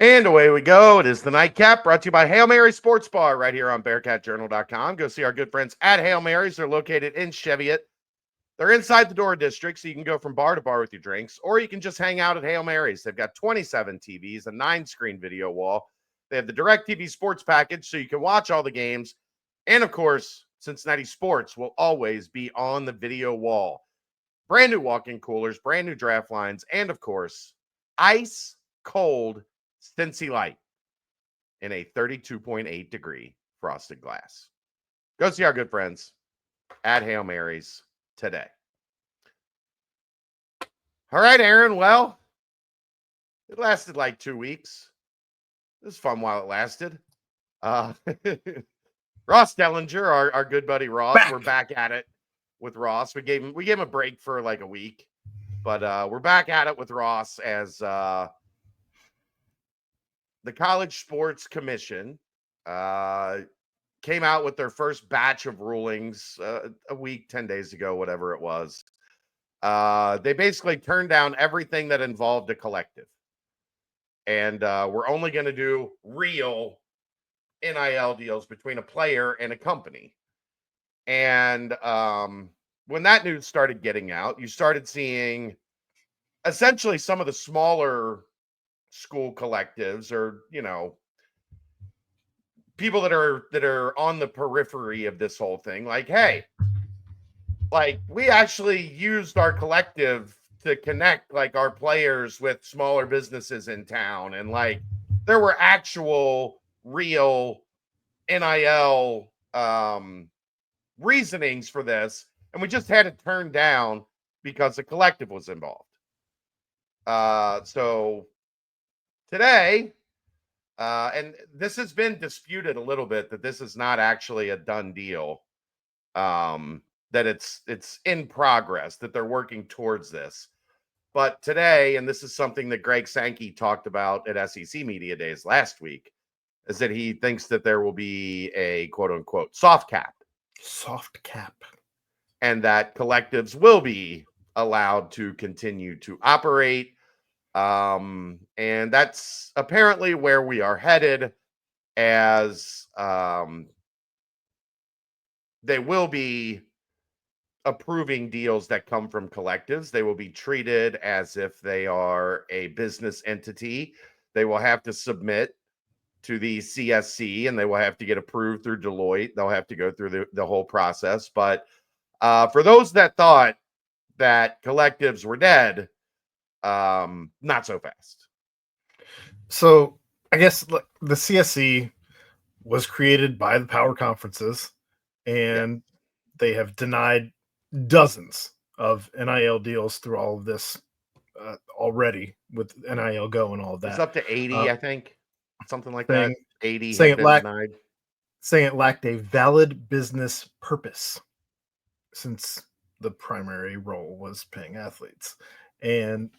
And away we go. It is the Nightcap, brought to you by Hail Mary Sports Bar right here on BearcatJournal.com. Go see our good friends at Hail Mary's. They're located in Cheviot. They're inside the door district, so you can go from bar to bar with your drinks, or you can just hang out at Hail Mary's. They've got 27 TVs, a 9-screen video wall. They have the DirecTV Sports package, so you can watch all the games. And, of course, Cincinnati Sports will always be on the video wall. Brand new walk-in coolers, brand new draft lines, and, of course, ice cold Cincy Light in a 32.8 degree frosted glass. Go see our good friends at Hail Mary's today. All right, Aaron. Well, it lasted like 2 weeks. It was fun while it lasted. Ross Dellinger, our good buddy Ross, we're back at it with Ross. We gave him a break for like a week, but we're back at it with Ross as the College Sports Commission came out with their first batch of rulings a week, 10 days ago, whatever it was. They basically turned down everything that involved a collective. And we're only going to do real NIL deals between a player and a company. And when that news started getting out, you started seeing essentially some of the smaller school collectives, or people that are on the periphery of this whole thing, like, hey, like, we actually used our collective to connect like our players with smaller businesses in town, and like there were actual real NIL reasonings for this, and we just had it turned down because the collective was involved. So today, and this has been disputed a little bit, that this is not actually a done deal, that it's in progress, that they're working towards this. But today, and this is something that Greg Sankey talked about at SEC Media Days last week, is that he thinks that there will be a quote unquote soft cap. Soft cap. And that collectives will be allowed to continue to operate. And that's apparently where we are headed, as they will be approving deals that come from collectives. They will be treated as if they are a business entity. They will have to submit to the CSC, and they will have to get approved through Deloitte. They'll have to go through the whole process. But for those that thought that collectives were dead, not so fast. So I guess the CSC was created by the power conferences, and they have denied dozens of NIL deals through all of this already, with NIL Go and all of that. It's up to 80, I think. Something like saying, that. 80 saying have been denied. Saying it lacked a valid business purpose, since the primary role was paying athletes. And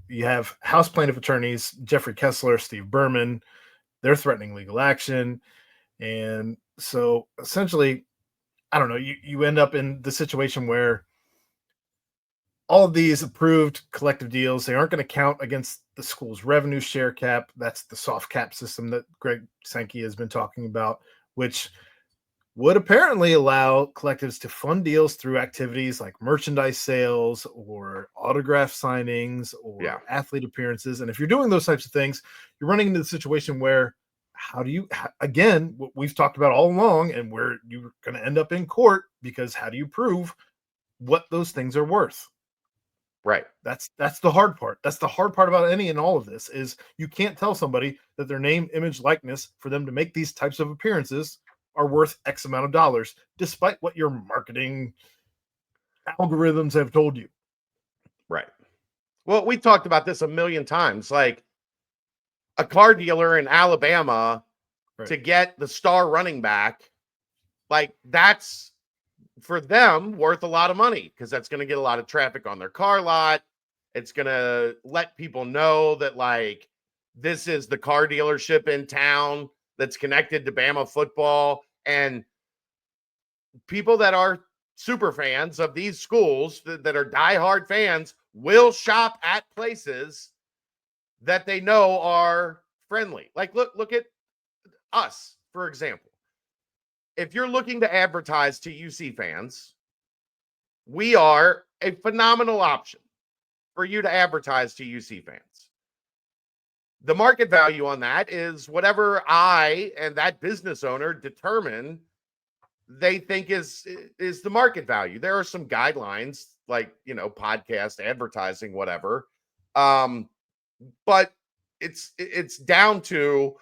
you have House plaintiff attorneys, Jeffrey Kessler, Steve Berman. They're threatening legal action. And so essentially, I don't know, you end up in the situation where all of these approved collective deals, they aren't going to count against the school's revenue share cap. That's the soft cap system that Greg Sankey has been talking about, which would apparently allow collectives to fund deals through activities like merchandise sales or autograph signings or athlete appearances. And if you're doing those types of things, you're running into the situation where, how do you, again, what we've talked about all along, and where you're going to end up in court, because how do you prove what those things are worth? Right. That's the hard part. That's the hard part about any and all of this, is you can't tell somebody that their name, image, likeness for them to make these types of appearances are worth X amount of dollars, despite what your marketing algorithms have told you. Right. Well, we talked about this a million times. Like, a car dealer in Alabama, to get the star running back, like, that's for them worth a lot of money, because that's going to get a lot of traffic on their car lot. It's going to let people know that, like, this is the car dealership in town that's connected to Bama football. And people that are super fans of these schools, that are diehard fans, will shop at places that they know are friendly. Like look at us, for example. If you're looking to advertise to UC fans, we are a phenomenal option for you to advertise to UC fans. The market value on that is whatever I and that business owner determine they think is the market value. There are some guidelines like, podcast advertising, whatever. But it's down to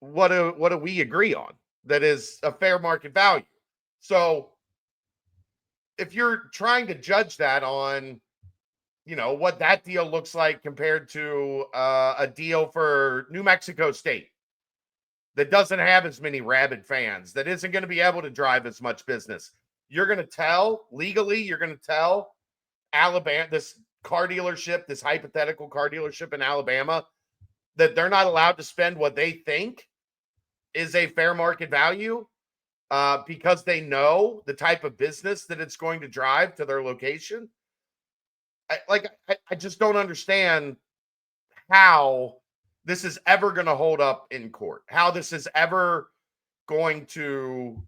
what do we agree on that is a fair market value. So if you're trying to judge that on what that deal looks like compared to a deal for New Mexico State that doesn't have as many rabid fans, that isn't going to be able to drive as much business, you're going to tell Alabama, this car dealership, this hypothetical car dealership in Alabama, that they're not allowed to spend what they think is a fair market value because they know the type of business that it's going to drive to their location. I just don't understand how this is ever going to hold up in court, how this is ever going to,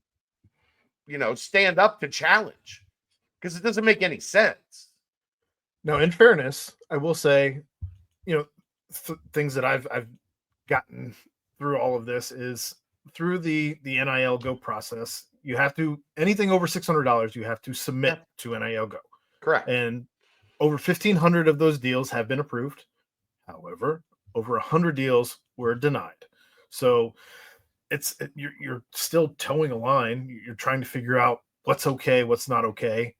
stand up to challenge, because it doesn't make any sense. No, in fairness, I will say, things that I've gotten through all of this is through the NIL Go process. You have to, anything over $600, you have to submit to NIL Go. Correct. And over 1,500 of those deals have been approved. However, over 100 deals were denied. So you're still towing a line. You're trying to figure out what's okay, what's not okay.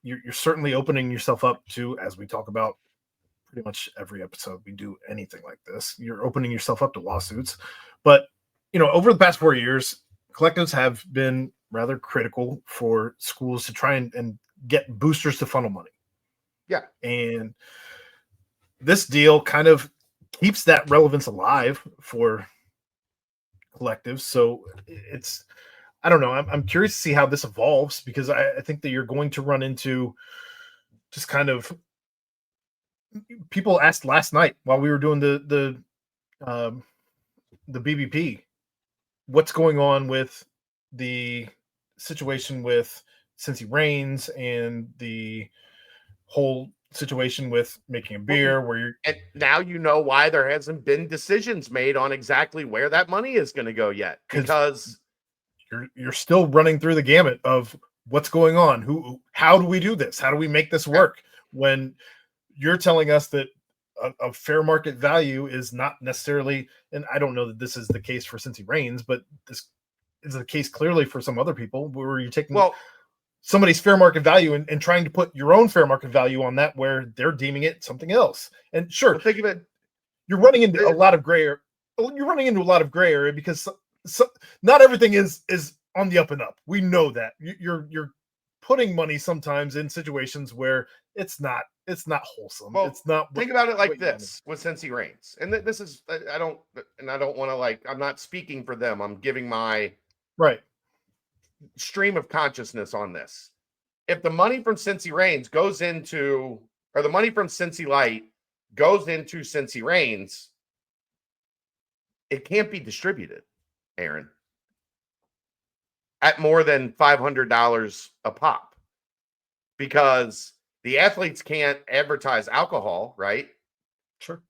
You're certainly opening yourself up to, as we talk about pretty much every episode we do anything like this, you're opening yourself up to lawsuits. But over the past 4 years, collectives have been rather critical for schools to try and get boosters to funnel money. Yeah. And this deal kind of keeps that relevance alive for collectives. So I don't know. I'm curious to see how this evolves, because I think that you're going to run into just kind of, people asked last night while we were doing the BBP, what's going on with the situation with Cincy Reigns and the whole situation with making a beer where you're, and now why there hasn't been decisions made on exactly where that money is going to go yet, because you're still running through the gamut of what's going on. How do we do this? How do we make this work? When you're telling us that a fair market value is not necessarily, and I don't know that this is the case for Cincy Reigns, but this is the case clearly for some other people, where you're taking somebody's fair market value and trying to put your own fair market value on that, where they're deeming it something else. And sure, think of it, you're running into a lot of gray area. You're running into a lot of gray area because not everything is on the up and up. We know that you're putting money sometimes in situations where it's not wholesome. It's not. Think about it like this with Cincy Reigns, and this is, I don't want to, I'm not speaking for them. I'm giving my stream of consciousness on this. If the money from Cincy Reigns goes into, or the money from Cincy Light goes into Cincy Reigns, it can't be distributed, Aaron, at more than $500 a pop, because the athletes can't advertise alcohol, right? Sure.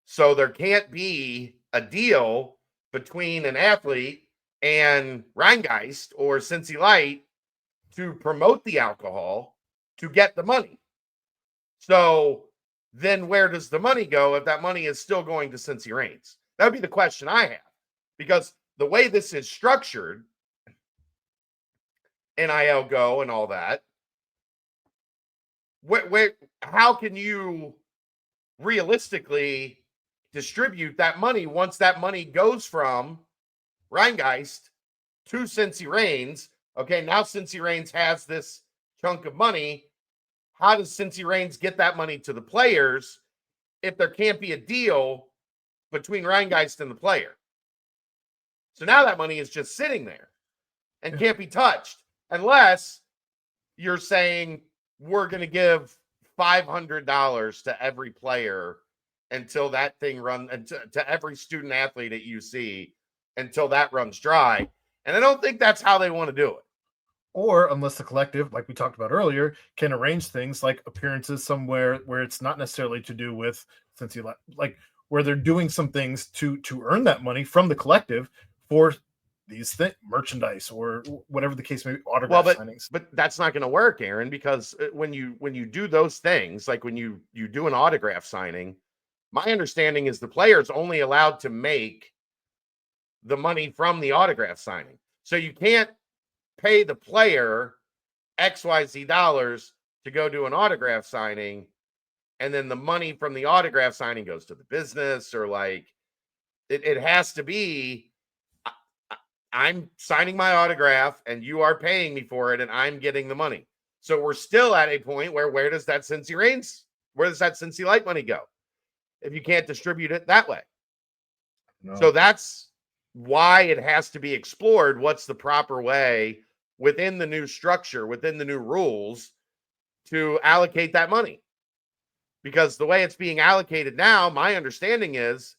So there can't be a deal between an athlete and Rheingeist or Cincy Light to promote the alcohol to get the money. So then where does the money go if that money is still going to Cincy Reigns? That would be the question I have, because the way this is structured, NIL Go and all that, how can you realistically distribute that money once that money goes from Rheingeist to Cincy Reigns? Okay, now Cincy Reigns has this chunk of money. How does Cincy Reigns get that money to the players if there can't be a deal between Rheingeist and the player? So now that money is just sitting there and can't be touched, unless you're saying we're going to give $500 to every player until that thing runs, and to every student athlete at UC until that runs dry. And I don't think that's how they want to do it. Or unless the collective, like we talked about earlier, can arrange things like appearances somewhere where it's not necessarily to do with Cincy Light, like where they're doing some things to earn that money from the collective for these merchandise or whatever the case may be, autograph signings. But that's not going to work, Aaron, because when you do those things, like when you do an autograph signing, my understanding is the player's only allowed to make the money from the autograph signing. So you can't pay the player XYZ dollars to go do an autograph signing, and then the money from the autograph signing goes to the business, or like it has to be, I'm signing my autograph and you are paying me for it and I'm getting the money. So we're still at a point where does that Cincy Light money go if you can't distribute it that way? No. So that's why it has to be explored. What's the proper way within the new structure, within the new rules, to allocate that money? Because the way it's being allocated now, my understanding is,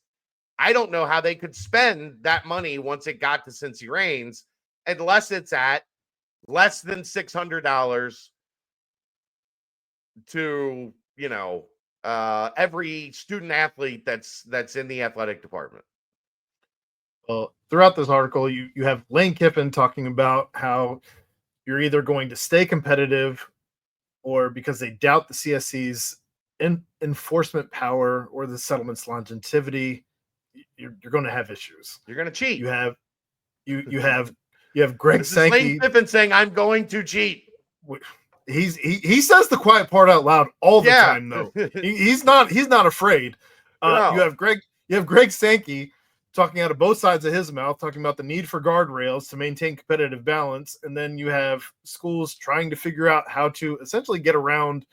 I don't know how they could spend that money once it got to Cincy Reigns, unless it's at less than $600 to, every student athlete that's in the athletic department. Well, throughout this article, you have Lane Kiffin talking about how you're either going to stay competitive, or because they doubt the CSC's enforcement power or the settlement's longevity, you're going to have issues. You're going to cheat. You have Greg Sankey. Lane Kiffin saying, "I'm going to cheat." He says the quiet part out loud all the time, though. He's not afraid. No. You have Greg Sankey talking out of both sides of his mouth, talking about the need for guardrails to maintain competitive balance, and then you have schools trying to figure out how to essentially get around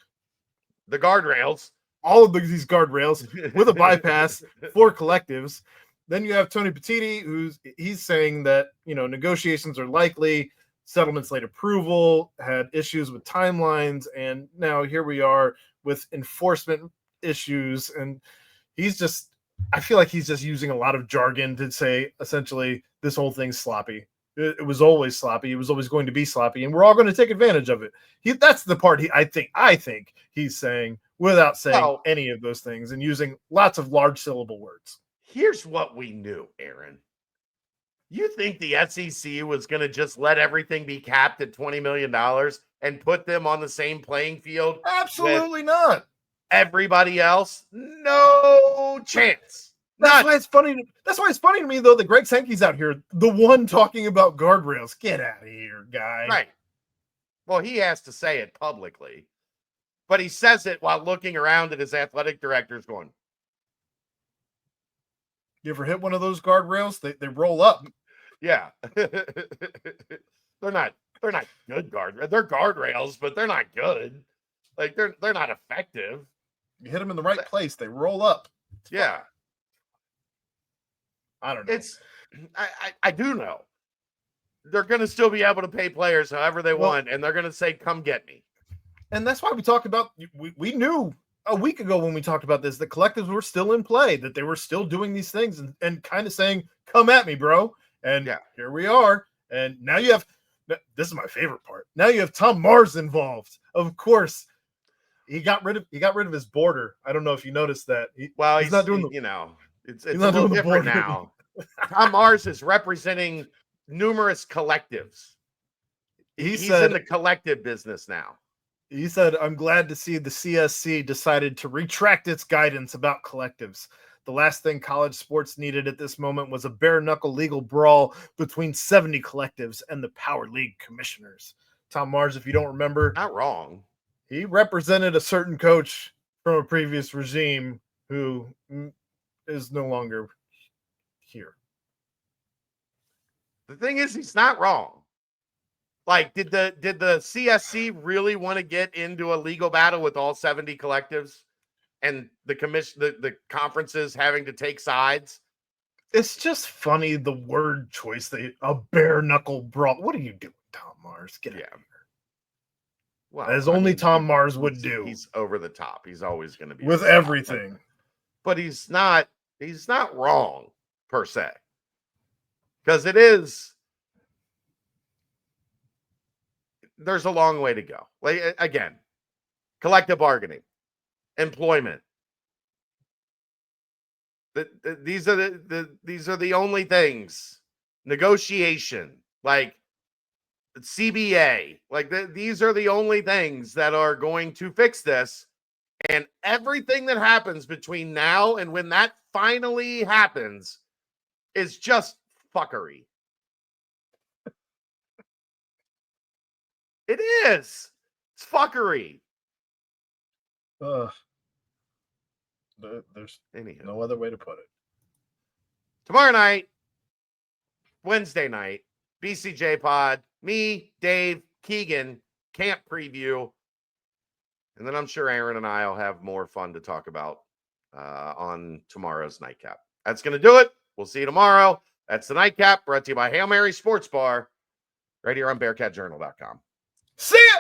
the guardrails, all of these guardrails with a bypass for collectives. Then you have Tony Petitti, he's saying that negotiations are likely, settlements late approval, had issues with timelines, and now here we are with enforcement issues. And I feel like he's just using a lot of jargon to say essentially this whole thing's sloppy. It was always sloppy. It was always going to be sloppy, and we're all going to take advantage of it. That's the part I think he's saying without saying any of those things and using lots of large syllable words. Here's what we knew, Aaron. You think the SEC was going to just let everything be capped at $20 million and put them on the same playing field? Absolutely not. Everybody else? No chance. That's why it's funny to me, though, that Greg Sankey's out here, the one talking about guardrails. Get out of here, guy. Right. Well, he has to say it publicly, but he says it while looking around at his athletic directors going, "You ever hit one of those guardrails? They roll up." Yeah. They're not good guardrails. They're guardrails, but they're not good. Like they're not effective. You hit them in the right place, they roll up. Yeah. I don't know. I do know. They're going to still be able to pay players however they want, and they're going to say, "Come get me." And that's why we talked about, we knew a week ago when we talked about this, the collectives were still in play, that they were still doing these things and kind of saying, "Come at me, bro." And here we are. And now you have, this is my favorite part, now you have Tom Mars involved. Of course, he got rid of his border. I don't know if you noticed that. He's not doing it's a little different now. Tom Mars is representing numerous collectives. He's in the collective business now. He said, "I'm glad to see the CSC decided to retract its guidance about collectives. The last thing college sports needed at this moment was a bare-knuckle legal brawl between 70 collectives and the Power League commissioners." Tom Mars, if you don't remember, not wrong. He represented a certain coach from a previous regime who is no longer here. The thing is, he's not wrong. Like, did the CSC really want to get into a legal battle with all 70 collectives and the commission, the conferences having to take sides? It's just funny, the word choice, a bare knuckle brawl. What are you doing, Tom Mars? Get out of here. Well, as only Tom Mars would do. He's over the top. He's always going to be with everything. but he's not wrong per se. Because there's a long way to go. Like, again, collective bargaining, employment. These are the only things. Negotiation, like CBA, like these are the only things that are going to fix this. And everything that happens between now and when that finally happens is just fuckery. It is. It's fuckery. There's Anywho. no other way to put it. Tomorrow night, Wednesday night, BCJ pod, me, Dave, Keegan, camp preview. And then I'm sure Aaron and I will have more fun to talk about on tomorrow's nightcap. That's going to do it. We'll see you tomorrow. That's the nightcap brought to you by Hail Mary Sports Bar right here on BearcatJournal.com. See ya!